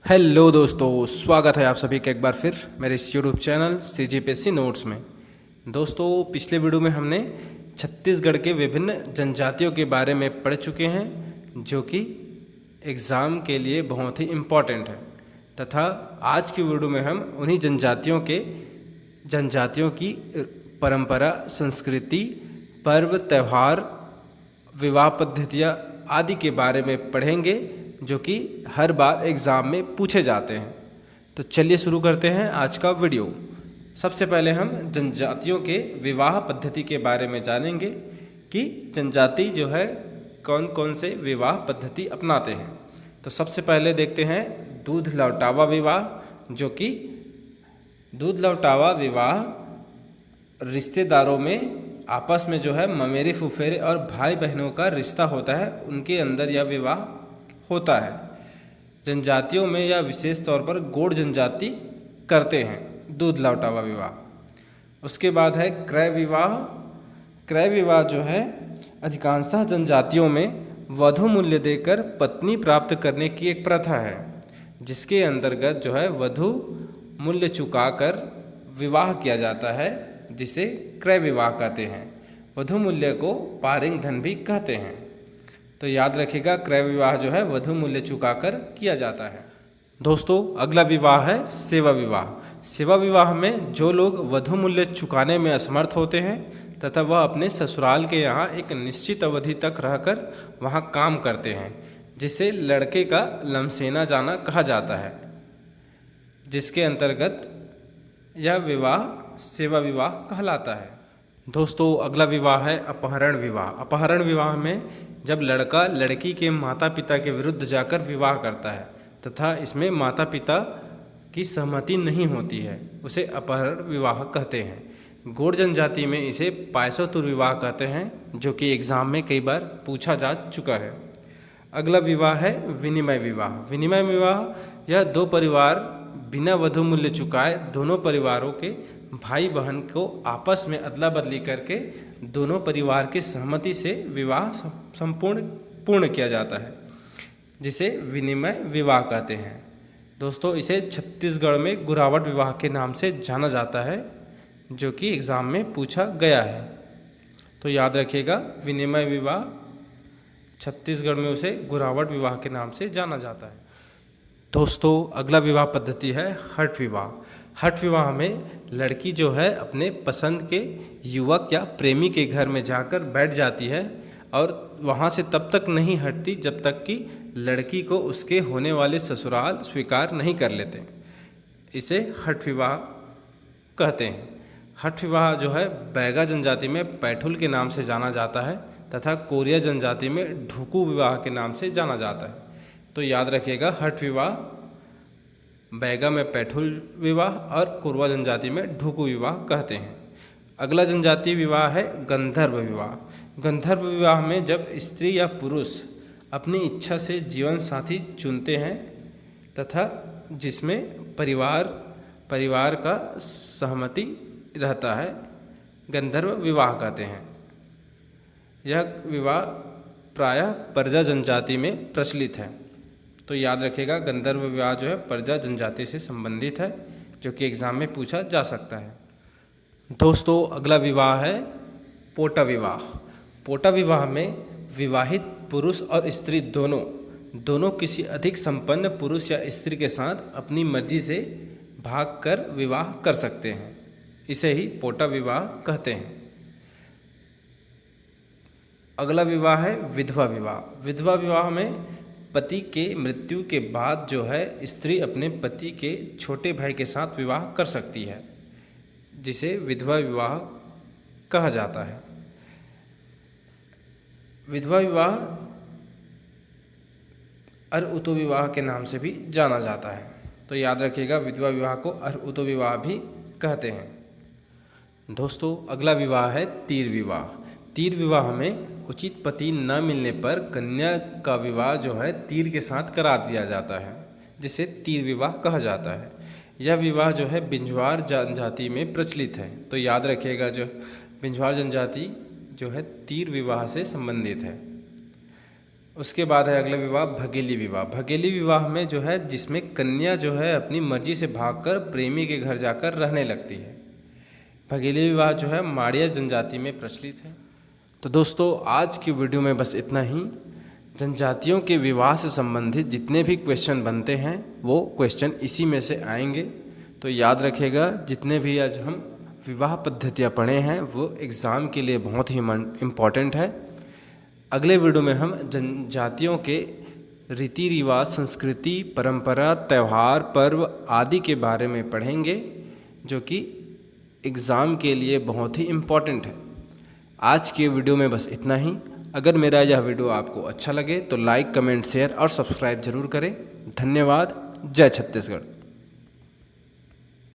Hello दोस्तों, स्वागत है आप सभी का एक बार फिर मेरे इस यूट्यूब चैनल CGPSC नोट्स में। दोस्तों, पिछले वीडियो में हमने छत्तीसगढ़ के विभिन्न जनजातियों के बारे में पढ़ चुके हैं जो कि एग्ज़ाम के लिए बहुत ही इम्पॉर्टेंट है, तथा आज की वीडियो में हम उन्हीं जनजातियों की परंपरा, संस्कृति, पर्व, त्यौहार, विवाह पद्धतियाँ आदि के बारे में पढ़ेंगे जो कि हर बार एग्ज़ाम में पूछे जाते हैं। तो चलिए शुरू करते हैं आज का वीडियो। सबसे पहले हम जनजातियों के विवाह पद्धति के बारे में जानेंगे कि जनजाति जो है कौन कौन से विवाह पद्धति अपनाते हैं। तो सबसे पहले देखते हैं दूध लौटावा विवाह, जो कि दूध लौटावा विवाह रिश्तेदारों में आपस में जो है ममेरे फुफेरे और भाई बहनों का रिश्ता होता है, उनके अंदर यह विवाह होता है। जनजातियों में यह विशेष तौर पर गोंड जनजाति करते हैं दूध लौटावा विवाह। उसके बाद है क्रय विवाह। क्रय विवाह जो है अधिकांशतः जनजातियों में वधु मूल्य देकर पत्नी प्राप्त करने की एक प्रथा है, जिसके अंतर्गत जो है वधु मूल्य चुकाकर विवाह किया जाता है, जिसे क्रय विवाह कहते हैं। वधु मूल्य को पारिंग धन भी कहते हैं। तो याद रखिएगा, क्रय विवाह जो है वधु मूल्य चुकाकर किया जाता है। दोस्तों, अगला विवाह है सेवा विवाह। सेवा विवाह में जो लोग वधु मूल्य चुकाने में असमर्थ होते हैं तथा वह अपने ससुराल के यहाँ एक निश्चित अवधि तक रहकर वहाँ काम करते हैं, जिसे लड़के का लमसेना जाना कहा जाता है, जिसके अंतर्गत यह विवाह सेवा विवाह कहलाता है। दोस्तों, अगला विवाह है अपहरण विवाह। अपहरण विवाह में जब लड़का लड़की के माता पिता के विरुद्ध जाकर विवाह करता है तथा इसमें माता पिता की सहमति नहीं होती है, उसे अपहरण विवाह कहते हैं। गोंड जनजाति में इसे पायसोतुर विवाह कहते हैं, जो कि एग्ज़ाम में कई बार पूछा जा चुका है। अगला विवाह है विनिमय विवाह। विनिमय विवाह यह दो परिवार बिना वधु मूल्य चुकाए दोनों परिवारों के भाई बहन को आपस में अदला बदली करके दोनों परिवार की सहमति से विवाह पूर्ण किया जाता है, जिसे विनिमय विवाह कहते हैं। दोस्तों, इसे छत्तीसगढ़ में गुरावट विवाह के नाम से जाना जाता है, जो कि एग्ज़ाम में पूछा गया है। तो याद रखिएगा, विनिमय विवाह छत्तीसगढ़ में उसे गुरावट विवाह के नाम से जाना जाता है। दोस्तों, अगला विवाह पद्धति है हठ विवाह। हठ विवाह में लड़की जो है अपने पसंद के युवक या प्रेमी के घर में जाकर बैठ जाती है और वहाँ से तब तक नहीं हटती जब तक कि लड़की को उसके होने वाले ससुराल स्वीकार नहीं कर लेते। इसे हठ विवाह कहते हैं। हठ विवाह जो है बैगा जनजाति में पैठुल के नाम से जाना जाता है तथा कोरिया जनजाति में ढुकू विवाह के नाम से जाना जाता है। तो याद रखिएगा, हठ विवाह बैगा में पैठुल विवाह और कोरवा जनजाति में ढुकू विवाह कहते हैं। अगला जनजातीय विवाह है गंधर्व विवाह। गंधर्व विवाह में जब स्त्री या पुरुष अपनी इच्छा से जीवन साथी चुनते हैं तथा जिसमें परिवार का सहमति रहता है, गंधर्व विवाह कहते हैं। यह विवाह प्रायः प्रजा जनजाति में प्रचलित है। तो याद रखिएगा, गंधर्व विवाह जो है प्रजा जनजाति से संबंधित है, जो कि एग्ज़ाम में पूछा जा सकता है। दोस्तों, अगला विवाह है पोटा विवाह। पोटा विवाह में विवाहित पुरुष और स्त्री दोनों किसी अधिक संपन्न पुरुष या स्त्री के साथ अपनी मर्जी से भागकर विवाह कर सकते हैं। इसे ही पोटा विवाह कहते हैं। अगला विवाह है विधवा विवाह। विधवा विवाह में पति के मृत्यु के बाद जो है स्त्री अपने पति के छोटे भाई के साथ विवाह कर सकती है, जिसे विधवा विवाह कहा जाता है। विधवा विवाह अर-उतो विवाह के नाम से भी जाना जाता है। तो याद रखिएगा, विधवा विवाह को अर-उतो विवाह भी कहते हैं। दोस्तों, अगला विवाह है तीर विवाह। तीर विवाह में उचित पति न मिलने पर कन्या का विवाह जो है तीर के साथ करा दिया जाता है, जिसे तीर विवाह कहा जाता है। यह विवाह जो है बिंझवार जनजाति में प्रचलित है। तो याद रखिएगा, जो बिंझवार जनजाति जो है तीर विवाह से संबंधित है। उसके बाद है अगला विवाह भगेली विवाह। भगेली विवाह में जो है जिसमें कन्या जो है अपनी मर्जी से भागकर प्रेमी के घर जाकर रहने लगती है। भगेली विवाह जो है माड़िया जनजाति में प्रचलित है। तो दोस्तों आज की वीडियो में बस इतना ही। जनजातियों के विवाह से संबंधित जितने भी क्वेश्चन बनते हैं वो क्वेश्चन इसी में से आएंगे। तो याद रखिएगा जितने भी आज हम विवाह पद्धतियाँ पढ़े हैं वो एग्ज़ाम के लिए बहुत ही इम्पॉर्टेंट है। अगले वीडियो में हम जनजातियों के रीति रिवाज, संस्कृति, परंपरा, त्यौहार, पर्व आदि के बारे में पढ़ेंगे जो कि एग्ज़ाम के लिए बहुत ही इम्पॉर्टेंट है। आज के वीडियो में बस इतना ही। अगर मेरा यह वीडियो आपको अच्छा लगे तो लाइक, कमेंट, शेयर और सब्सक्राइब जरूर करें। धन्यवाद। जय छत्तीसगढ़।